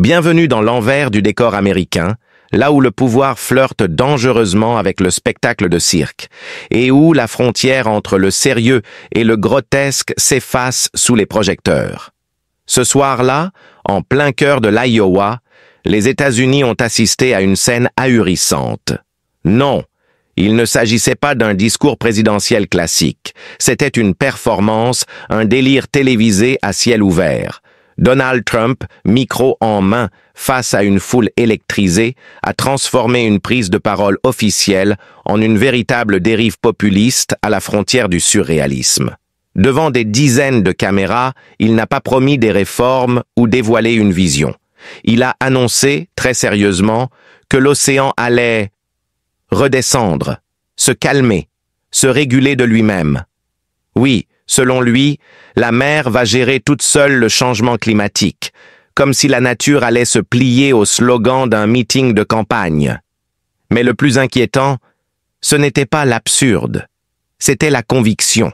Bienvenue dans l'envers du décor américain, là où le pouvoir flirte dangereusement avec le spectacle de cirque, et où la frontière entre le sérieux et le grotesque s'efface sous les projecteurs. Ce soir-là, en plein cœur de l'Iowa, les États-Unis ont assisté à une scène ahurissante. Non, il ne s'agissait pas d'un discours présidentiel classique. C'était une performance, un délire télévisé à ciel ouvert. Donald Trump, micro en main, face à une foule électrisée, a transformé une prise de parole officielle en une véritable dérive populiste à la frontière du surréalisme. Devant des dizaines de caméras, il n'a pas promis des réformes ou dévoilé une vision. Il a annoncé, très sérieusement, que l'océan allait redescendre, se calmer, se réguler de lui-même. Oui, selon lui, la mer va gérer toute seule le changement climatique, comme si la nature allait se plier au slogan d'un meeting de campagne. Mais le plus inquiétant, ce n'était pas l'absurde, c'était la conviction.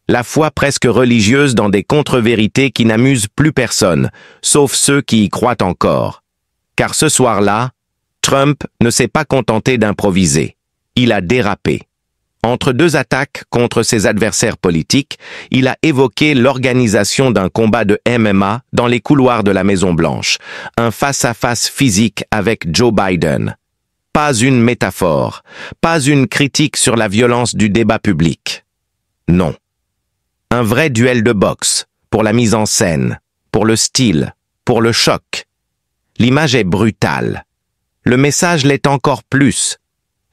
La foi presque religieuse dans des contre-vérités qui n'amusent plus personne, sauf ceux qui y croient encore. Car ce soir-là, Trump ne s'est pas contenté d'improviser. Il a dérapé. Entre deux attaques contre ses adversaires politiques, il a évoqué l'organisation d'un combat de MMA dans les couloirs de la Maison-Blanche, un face-à-face physique avec Joe Biden. Pas une métaphore, pas une critique sur la violence du débat public. Non. Un vrai duel de boxe, pour la mise en scène, pour le style, pour le choc. L'image est brutale. Le message l'est encore plus.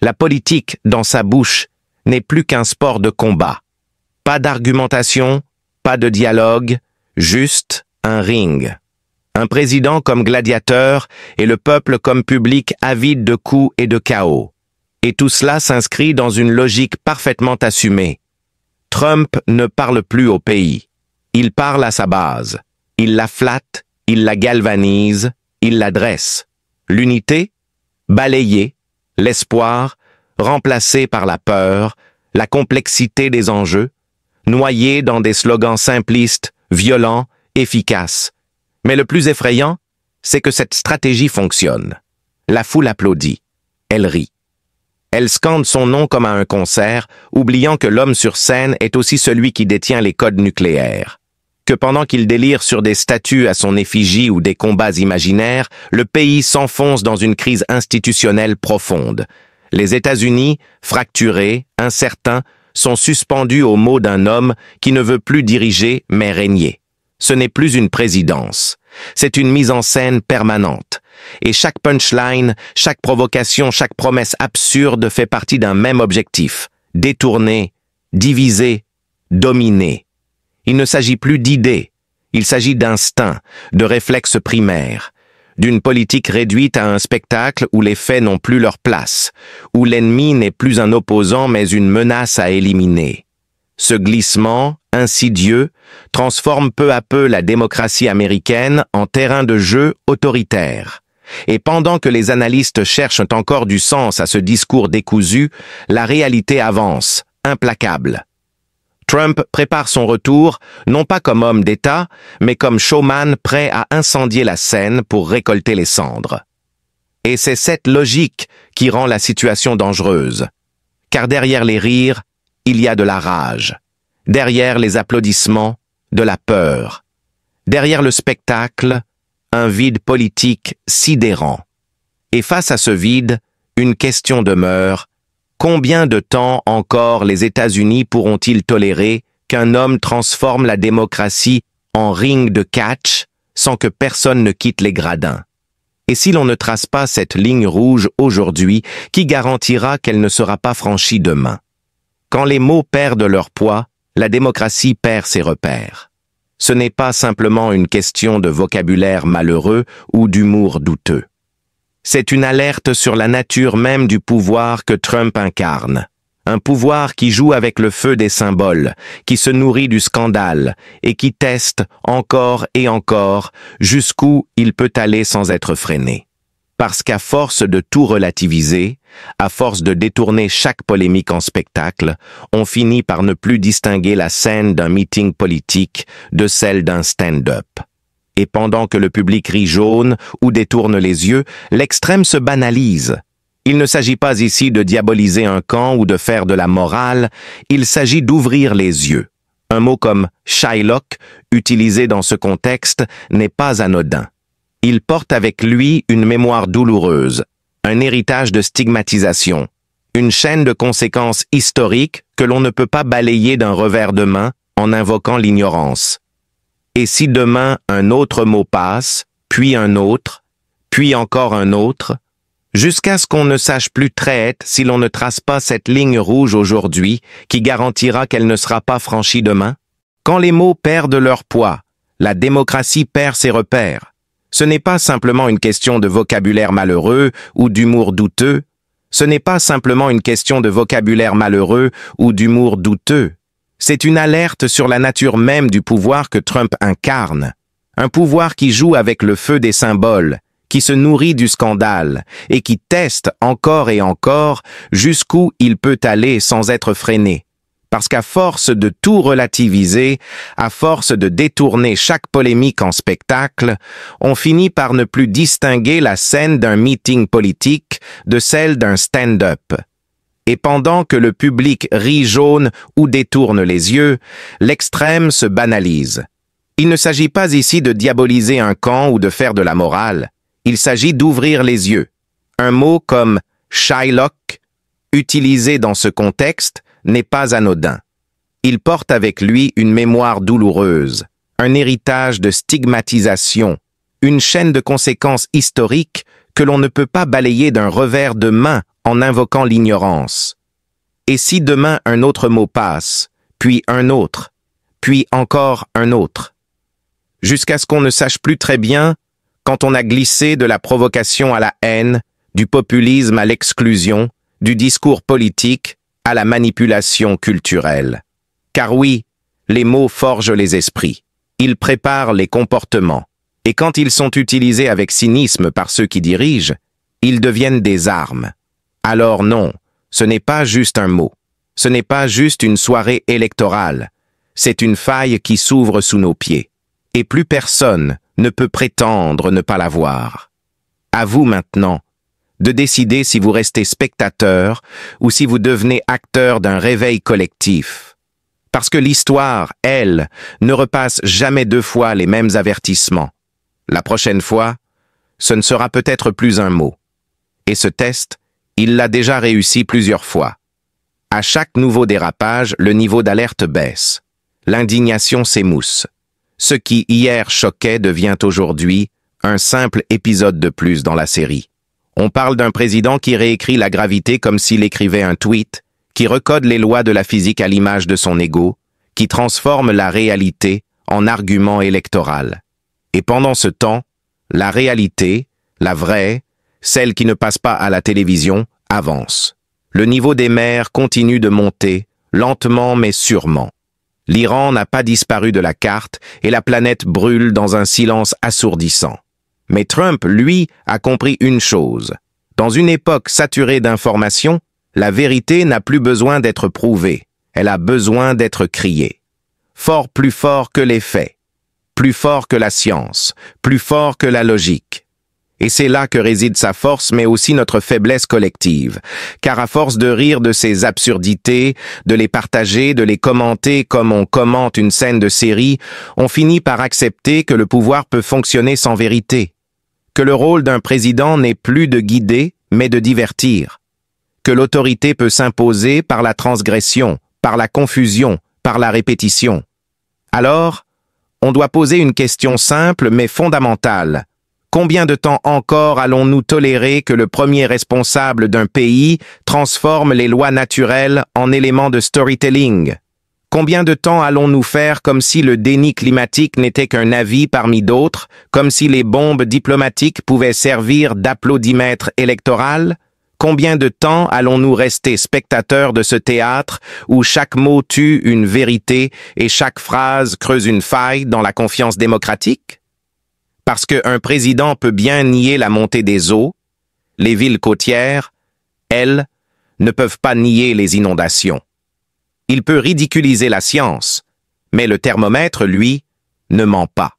La politique, dans sa bouche, n'est plus qu'un sport de combat. Pas d'argumentation, pas de dialogue, juste un ring. Un président comme gladiateur et le peuple comme public avide de coups et de chaos. Et tout cela s'inscrit dans une logique parfaitement assumée. Trump ne parle plus au pays. Il parle à sa base. Il la flatte, il la galvanise, il la dresse. L'unité? Balayée. L'espoir? Remplacé par la peur, la complexité des enjeux, noyé dans des slogans simplistes, violents, efficaces. Mais le plus effrayant, c'est que cette stratégie fonctionne. La foule applaudit. Elle rit. Elle scande son nom comme à un concert, oubliant que l'homme sur scène est aussi celui qui détient les codes nucléaires. Que pendant qu'il délire sur des statues à son effigie ou des combats imaginaires, le pays s'enfonce dans une crise institutionnelle profonde. Les États-Unis, fracturés, incertains, sont suspendus aux mots d'un homme qui ne veut plus diriger mais régner. Ce n'est plus une présidence, c'est une mise en scène permanente. Et chaque punchline, chaque provocation, chaque promesse absurde fait partie d'un même objectif. Détourner, diviser, dominer. Il ne s'agit plus d'idées, il s'agit d'instinct, de réflexes primaires. D'une politique réduite à un spectacle où les faits n'ont plus leur place, où l'ennemi n'est plus un opposant mais une menace à éliminer. Ce glissement, insidieux, transforme peu à peu la démocratie américaine en terrain de jeu autoritaire. Et pendant que les analystes cherchent encore du sens à ce discours décousu, la réalité avance, implacable. Trump prépare son retour, non pas comme homme d'État, mais comme showman prêt à incendier la scène pour récolter les cendres. Et c'est cette logique qui rend la situation dangereuse. Car derrière les rires, il y a de la rage. Derrière les applaudissements, de la peur. Derrière le spectacle, un vide politique sidérant. Et face à ce vide, une question demeure. Combien de temps encore les États-Unis pourront-ils tolérer qu'un homme transforme la démocratie en ring de catch sans que personne ne quitte les gradins? Et si l'on ne trace pas cette ligne rouge aujourd'hui, qui garantira qu'elle ne sera pas franchie demain? Quand les mots perdent leur poids, la démocratie perd ses repères. Ce n'est pas simplement une question de vocabulaire malheureux ou d'humour douteux. C'est une alerte sur la nature même du pouvoir que Trump incarne. Un pouvoir qui joue avec le feu des symboles, qui se nourrit du scandale et qui teste encore et encore jusqu'où il peut aller sans être freiné. Parce qu'à force de tout relativiser, à force de détourner chaque polémique en spectacle, on finit par ne plus distinguer la scène d'un meeting politique de celle d'un stand-up. Et pendant que le public rit jaune ou détourne les yeux, l'extrême se banalise. Il ne s'agit pas ici de diaboliser un camp ou de faire de la morale, il s'agit d'ouvrir les yeux. Un mot comme « Shylock », utilisé dans ce contexte, n'est pas anodin. Il porte avec lui une mémoire douloureuse, un héritage de stigmatisation, une chaîne de conséquences historiques que l'on ne peut pas balayer d'un revers de main en invoquant l'ignorance. Et si demain un autre mot passe, puis un autre, puis encore un autre, jusqu'à ce qu'on ne sache plus traite si l'on ne trace pas cette ligne rouge aujourd'hui qui garantira qu'elle ne sera pas franchie demain? Quand les mots perdent leur poids, la démocratie perd ses repères. Ce n'est pas simplement une question de vocabulaire malheureux ou d'humour douteux. Ce n'est pas simplement une question de vocabulaire malheureux ou d'humour douteux. C'est une alerte sur la nature même du pouvoir que Trump incarne. Un pouvoir qui joue avec le feu des symboles, qui se nourrit du scandale et qui teste encore et encore jusqu'où il peut aller sans être freiné. Parce qu'à force de tout relativiser, à force de détourner chaque polémique en spectacle, on finit par ne plus distinguer la scène d'un meeting politique de celle d'un stand-up. Et pendant que le public rit jaune ou détourne les yeux, l'extrême se banalise. Il ne s'agit pas ici de diaboliser un camp ou de faire de la morale. Il s'agit d'ouvrir les yeux. Un mot comme « Shylock », utilisé dans ce contexte, n'est pas anodin. Il porte avec lui une mémoire douloureuse, un héritage de stigmatisation, une chaîne de conséquences historiques que l'on ne peut pas balayer d'un revers de main en invoquant l'ignorance. Et si demain un autre mot passe, puis un autre, puis encore un autre, jusqu'à ce qu'on ne sache plus très bien quand on a glissé de la provocation à la haine, du populisme à l'exclusion, du discours politique à la manipulation culturelle. Car oui, les mots forgent les esprits, ils préparent les comportements, et quand ils sont utilisés avec cynisme par ceux qui dirigent, ils deviennent des armes. Alors non, ce n'est pas juste un mot, ce n'est pas juste une soirée électorale, c'est une faille qui s'ouvre sous nos pieds, et plus personne ne peut prétendre ne pas la voir. À vous maintenant de décider si vous restez spectateur ou si vous devenez acteur d'un réveil collectif. Parce que l'histoire, elle, ne repasse jamais deux fois les mêmes avertissements. La prochaine fois, ce ne sera peut-être plus un mot. Et ce test, il l'a déjà réussi plusieurs fois. À chaque nouveau dérapage, le niveau d'alerte baisse. L'indignation s'émousse. Ce qui hier choquait devient aujourd'hui un simple épisode de plus dans la série. On parle d'un président qui réécrit la gravité comme s'il écrivait un tweet, qui recode les lois de la physique à l'image de son ego, qui transforme la réalité en argument électoral. Et pendant ce temps, la réalité, la vraie, celle qui ne passe pas à la télévision, avance. Le niveau des mers continue de monter, lentement mais sûrement. L'Iran n'a pas disparu de la carte et la planète brûle dans un silence assourdissant. Mais Trump, lui, a compris une chose. Dans une époque saturée d'informations, la vérité n'a plus besoin d'être prouvée. Elle a besoin d'être criée. Plus fort que les faits, plus fort que la science, plus fort que la logique. Et c'est là que réside sa force, mais aussi notre faiblesse collective. Car à force de rire de ces absurdités, de les partager, de les commenter comme on commente une scène de série, on finit par accepter que le pouvoir peut fonctionner sans vérité. Que le rôle d'un président n'est plus de guider, mais de divertir. Que l'autorité peut s'imposer par la transgression, par la confusion, par la répétition. Alors, on doit poser une question simple mais fondamentale. Combien de temps encore allons-nous tolérer que le premier responsable d'un pays transforme les lois naturelles en éléments de storytelling? Combien de temps allons-nous faire comme si le déni climatique n'était qu'un avis parmi d'autres, comme si les bombes diplomatiques pouvaient servir d'applaudimètre électoral? Combien de temps allons-nous rester spectateurs de ce théâtre où chaque mot tue une vérité et chaque phrase creuse une faille dans la confiance démocratique? Parce qu'un président peut bien nier la montée des eaux, les villes côtières, elles, ne peuvent pas nier les inondations. Il peut ridiculiser la science, mais le thermomètre, lui, ne ment pas.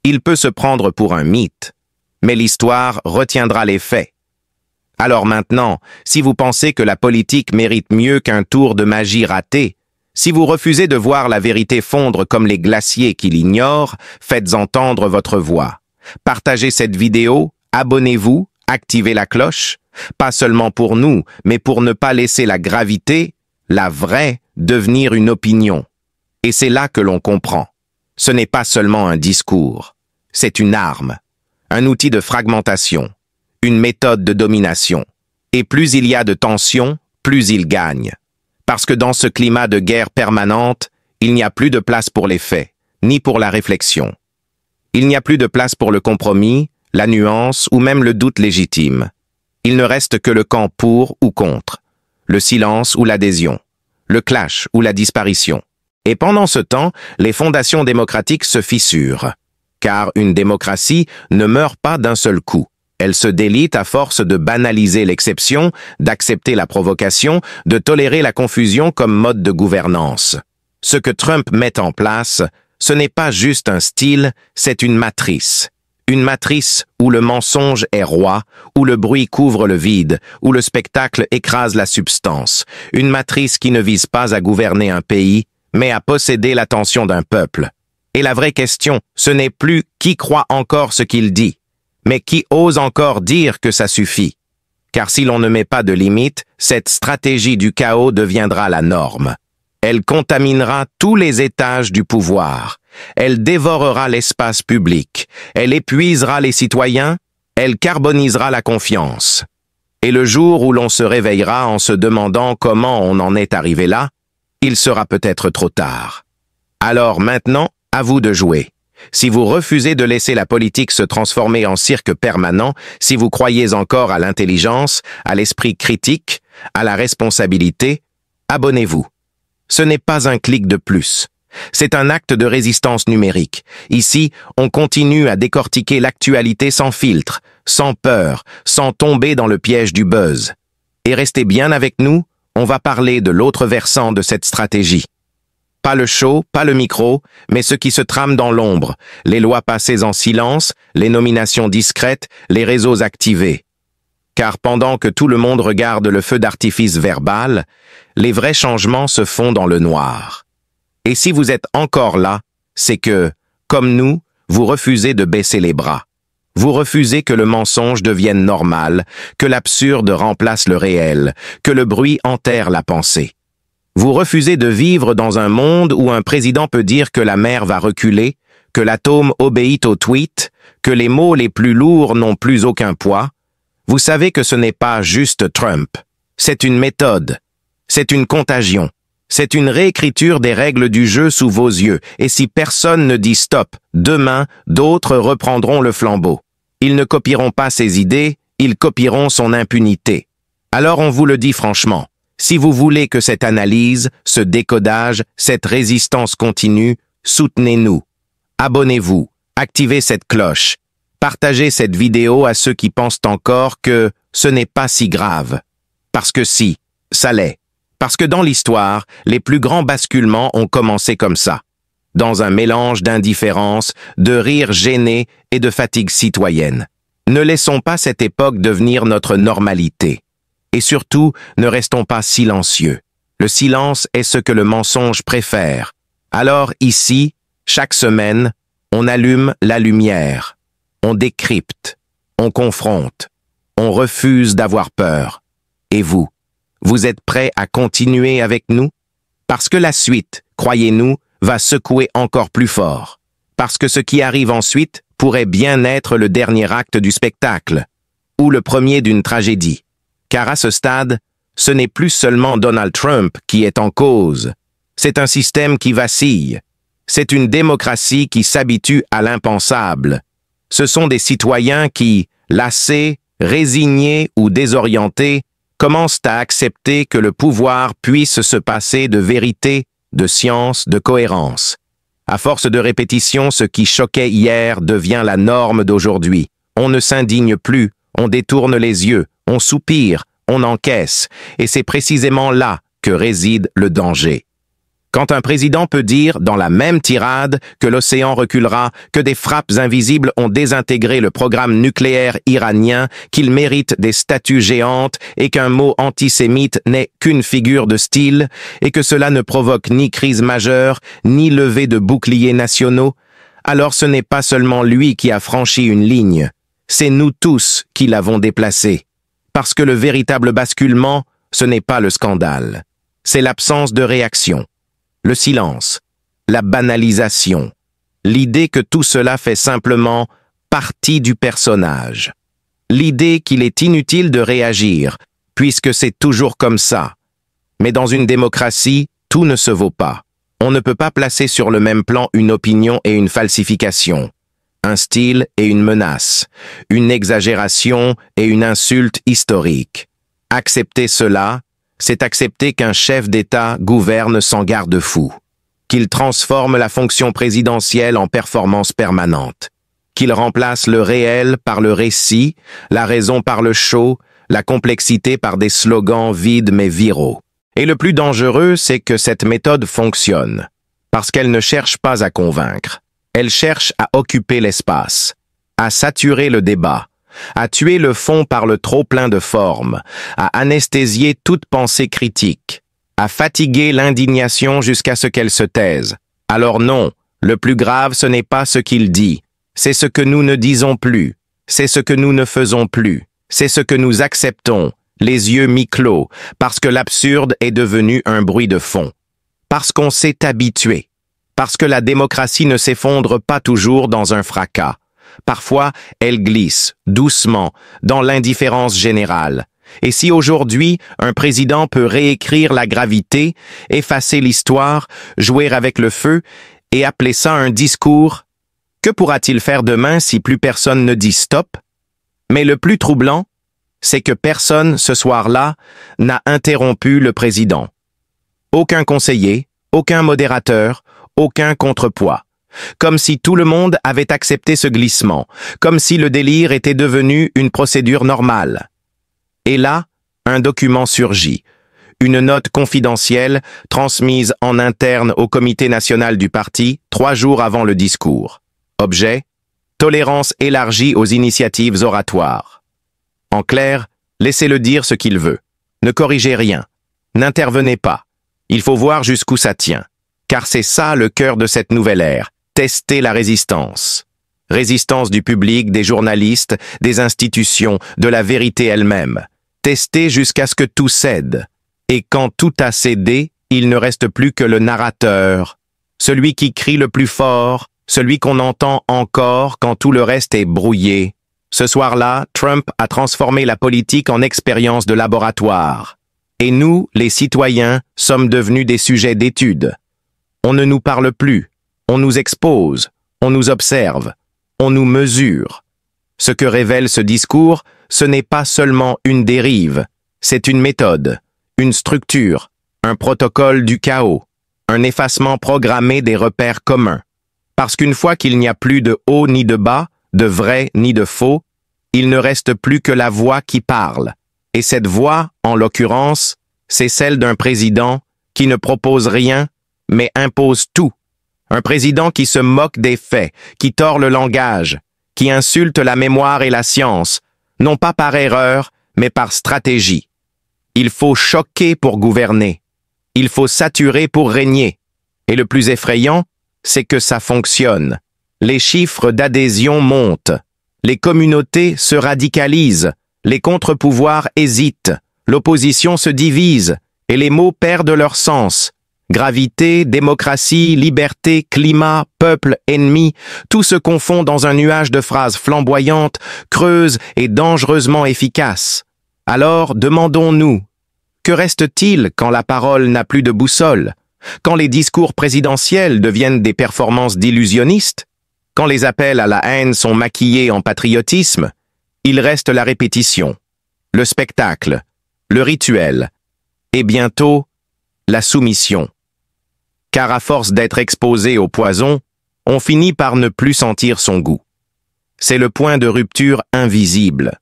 Il peut se prendre pour un mythe, mais l'histoire retiendra les faits. Alors maintenant, si vous pensez que la politique mérite mieux qu'un tour de magie raté, si vous refusez de voir la vérité fondre comme les glaciers qui l'ignorent, faites entendre votre voix. Partagez cette vidéo, abonnez-vous, activez la cloche, pas seulement pour nous, mais pour ne pas laisser la gravité, la vraie, devenir une opinion. Et c'est là que l'on comprend. Ce n'est pas seulement un discours, c'est une arme, un outil de fragmentation, une méthode de domination. Et plus il y a de tension, plus il gagne. Parce que dans ce climat de guerre permanente, il n'y a plus de place pour les faits, ni pour la réflexion. Il n'y a plus de place pour le compromis, la nuance ou même le doute légitime. Il ne reste que le camp pour ou contre, le silence ou l'adhésion, le clash ou la disparition. Et pendant ce temps, les fondations démocratiques se fissurent. Car une démocratie ne meurt pas d'un seul coup. Elle se délite à force de banaliser l'exception, d'accepter la provocation, de tolérer la confusion comme mode de gouvernance. Ce que Trump met en place, ce n'est pas juste un style, c'est une matrice. Une matrice où le mensonge est roi, où le bruit couvre le vide, où le spectacle écrase la substance. Une matrice qui ne vise pas à gouverner un pays, mais à posséder l'attention d'un peuple. Et la vraie question, ce n'est plus qui croit encore ce qu'il dit, mais qui ose encore dire que ça suffit. Car si l'on ne met pas de limite, cette stratégie du chaos deviendra la norme. Elle contaminera tous les étages du pouvoir. Elle dévorera l'espace public. Elle épuisera les citoyens. Elle carbonisera la confiance. Et le jour où l'on se réveillera en se demandant comment on en est arrivé là, il sera peut-être trop tard. Alors maintenant, à vous de jouer. Si vous refusez de laisser la politique se transformer en cirque permanent, si vous croyez encore à l'intelligence, à l'esprit critique, à la responsabilité, abonnez-vous. Ce n'est pas un clic de plus. C'est un acte de résistance numérique. Ici, on continue à décortiquer l'actualité sans filtre, sans peur, sans tomber dans le piège du buzz. Et restez bien avec nous, on va parler de l'autre versant de cette stratégie. Pas le show, pas le micro, mais ce qui se trame dans l'ombre, les lois passées en silence, les nominations discrètes, les réseaux activés. Car pendant que tout le monde regarde le feu d'artifice verbal, les vrais changements se font dans le noir. Et si vous êtes encore là, c'est que, comme nous, vous refusez de baisser les bras. Vous refusez que le mensonge devienne normal, que l'absurde remplace le réel, que le bruit enterre la pensée. Vous refusez de vivre dans un monde où un président peut dire que la mer va reculer, que l'atome obéit au tweet, que les mots les plus lourds n'ont plus aucun poids. Vous savez que ce n'est pas juste Trump. C'est une méthode. C'est une contagion. C'est une réécriture des règles du jeu sous vos yeux. Et si personne ne dit stop, demain, d'autres reprendront le flambeau. Ils ne copieront pas ses idées, ils copieront son impunité. Alors on vous le dit franchement. Si vous voulez que cette analyse, ce décodage, cette résistance continue, soutenez-nous. Abonnez-vous, activez cette cloche, partagez cette vidéo à ceux qui pensent encore que ce n'est pas si grave. Parce que si, ça l'est. Parce que dans l'histoire, les plus grands basculements ont commencé comme ça, dans un mélange d'indifférence, de rire gêné et de fatigue citoyenne. Ne laissons pas cette époque devenir notre normalité. Et surtout, ne restons pas silencieux. Le silence est ce que le mensonge préfère. Alors ici, chaque semaine, on allume la lumière. On décrypte. On confronte. On refuse d'avoir peur. Et vous, vous êtes prêts à continuer avec nous? Parce que la suite, croyez-nous, va secouer encore plus fort. Parce que ce qui arrive ensuite pourrait bien être le dernier acte du spectacle, ou le premier d'une tragédie. Car à ce stade, ce n'est plus seulement Donald Trump qui est en cause. C'est un système qui vacille. C'est une démocratie qui s'habitue à l'impensable. Ce sont des citoyens qui, lassés, résignés ou désorientés, commencent à accepter que le pouvoir puisse se passer de vérité, de science, de cohérence. À force de répétition, ce qui choquait hier devient la norme d'aujourd'hui. On ne s'indigne plus, on détourne les yeux, on soupire, on encaisse, et c'est précisément là que réside le danger. Quand un président peut dire, dans la même tirade, que l'océan reculera, que des frappes invisibles ont désintégré le programme nucléaire iranien, qu'il mérite des statues géantes et qu'un mot antisémite n'est qu'une figure de style, et que cela ne provoque ni crise majeure, ni levée de boucliers nationaux, alors ce n'est pas seulement lui qui a franchi une ligne, c'est nous tous qui l'avons déplacé. Parce que le véritable basculement, ce n'est pas le scandale, c'est l'absence de réaction. Le silence, la banalisation, l'idée que tout cela fait simplement partie du personnage. L'idée qu'il est inutile de réagir, puisque c'est toujours comme ça. Mais dans une démocratie, tout ne se vaut pas. On ne peut pas placer sur le même plan une opinion et une falsification, un style et une menace, une exagération et une insulte historique. Accepter cela, c'est accepter qu'un chef d'État gouverne sans garde-fou, qu'il transforme la fonction présidentielle en performance permanente, qu'il remplace le réel par le récit, la raison par le show, la complexité par des slogans vides mais viraux. Et le plus dangereux, c'est que cette méthode fonctionne, parce qu'elle ne cherche pas à convaincre, elle cherche à occuper l'espace, à saturer le débat, à tuer le fond par le trop-plein de forme, à anesthésier toute pensée critique, à fatiguer l'indignation jusqu'à ce qu'elle se taise. Alors non, le plus grave ce n'est pas ce qu'il dit, c'est ce que nous ne disons plus, c'est ce que nous ne faisons plus, c'est ce que nous acceptons, les yeux mi-clos, parce que l'absurde est devenu un bruit de fond, parce qu'on s'est habitué, parce que la démocratie ne s'effondre pas toujours dans un fracas. Parfois, elle glisse, doucement, dans l'indifférence générale. Et si aujourd'hui, un président peut réécrire la gravité, effacer l'histoire, jouer avec le feu, et appeler ça un discours, que pourra-t-il faire demain si plus personne ne dit stop? Mais le plus troublant, c'est que personne, ce soir-là, n'a interrompu le président. Aucun conseiller, aucun modérateur, aucun contrepoids. Comme si tout le monde avait accepté ce glissement, comme si le délire était devenu une procédure normale. Et là, un document surgit, une note confidentielle transmise en interne au comité national du parti 3 jours avant le discours. Objet, tolérance élargie aux initiatives oratoires. En clair, laissez-le dire ce qu'il veut. Ne corrigez rien. N'intervenez pas. Il faut voir jusqu'où ça tient. Car c'est ça le cœur de cette nouvelle ère. Tester la résistance. Résistance du public, des journalistes, des institutions, de la vérité elle-même. Tester jusqu'à ce que tout cède. Et quand tout a cédé, il ne reste plus que le narrateur. Celui qui crie le plus fort, celui qu'on entend encore quand tout le reste est brouillé. Ce soir-là, Trump a transformé la politique en expérience de laboratoire. Et nous, les citoyens, sommes devenus des sujets d'étude. On ne nous parle plus. On nous expose, on nous observe, on nous mesure. Ce que révèle ce discours, ce n'est pas seulement une dérive, c'est une méthode, une structure, un protocole du chaos, un effacement programmé des repères communs. Parce qu'une fois qu'il n'y a plus de haut ni de bas, de vrai ni de faux, il ne reste plus que la voix qui parle. Et cette voix, en l'occurrence, c'est celle d'un président qui ne propose rien, mais impose tout. Un président qui se moque des faits, qui tord le langage, qui insulte la mémoire et la science, non pas par erreur, mais par stratégie. Il faut choquer pour gouverner. Il faut saturer pour régner. Et le plus effrayant, c'est que ça fonctionne. Les chiffres d'adhésion montent. Les communautés se radicalisent. Les contre-pouvoirs hésitent. L'opposition se divise. Et les mots perdent leur sens. Gravité, démocratie, liberté, climat, peuple, ennemi, tout se confond dans un nuage de phrases flamboyantes, creuses et dangereusement efficaces. Alors, demandons-nous, que reste-t-il quand la parole n'a plus de boussole? Quand les discours présidentiels deviennent des performances d'illusionnistes? Quand les appels à la haine sont maquillés en patriotisme? Il reste la répétition, le spectacle, le rituel, et bientôt, la soumission. Car à force d'être exposé au poison, on finit par ne plus sentir son goût. C'est le point de rupture invisible,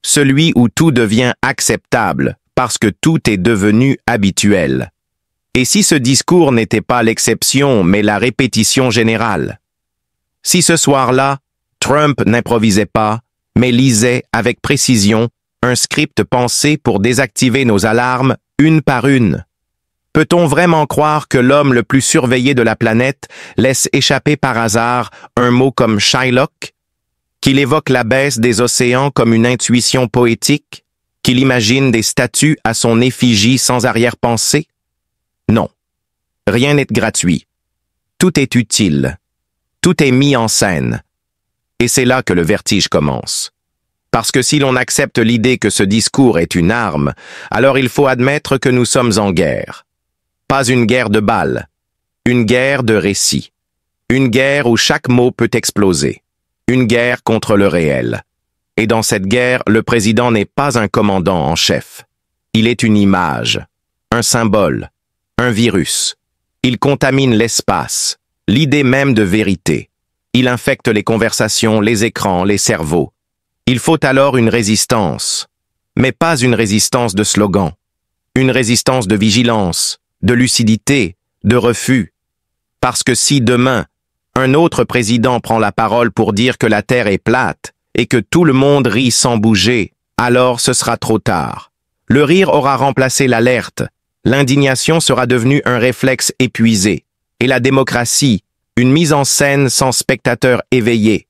celui où tout devient acceptable parce que tout est devenu habituel. Et si ce discours n'était pas l'exception, mais la répétition générale? Si ce soir-là, Trump n'improvisait pas, mais lisait avec précision un script pensé pour désactiver nos alarmes une par une? Peut-on vraiment croire que l'homme le plus surveillé de la planète laisse échapper par hasard un mot comme Shylock? Qu'il évoque la baisse des océans comme une intuition poétique? Qu'il imagine des statues à son effigie sans arrière-pensée? Non. Rien n'est gratuit. Tout est utile. Tout est mis en scène. Et c'est là que le vertige commence. Parce que si l'on accepte l'idée que ce discours est une arme, alors il faut admettre que nous sommes en guerre. Pas une guerre de balles, une guerre de récits. Une guerre où chaque mot peut exploser. Une guerre contre le réel. Et dans cette guerre, le président n'est pas un commandant en chef. Il est une image, un symbole, un virus. Il contamine l'espace, l'idée même de vérité. Il infecte les conversations, les écrans, les cerveaux. Il faut alors une résistance, mais pas une résistance de slogan. Une résistance de vigilance, de lucidité, de refus. Parce que si demain, un autre président prend la parole pour dire que la Terre est plate et que tout le monde rit sans bouger, alors ce sera trop tard. Le rire aura remplacé l'alerte, l'indignation sera devenue un réflexe épuisé, et la démocratie, une mise en scène sans spectateurs éveillés.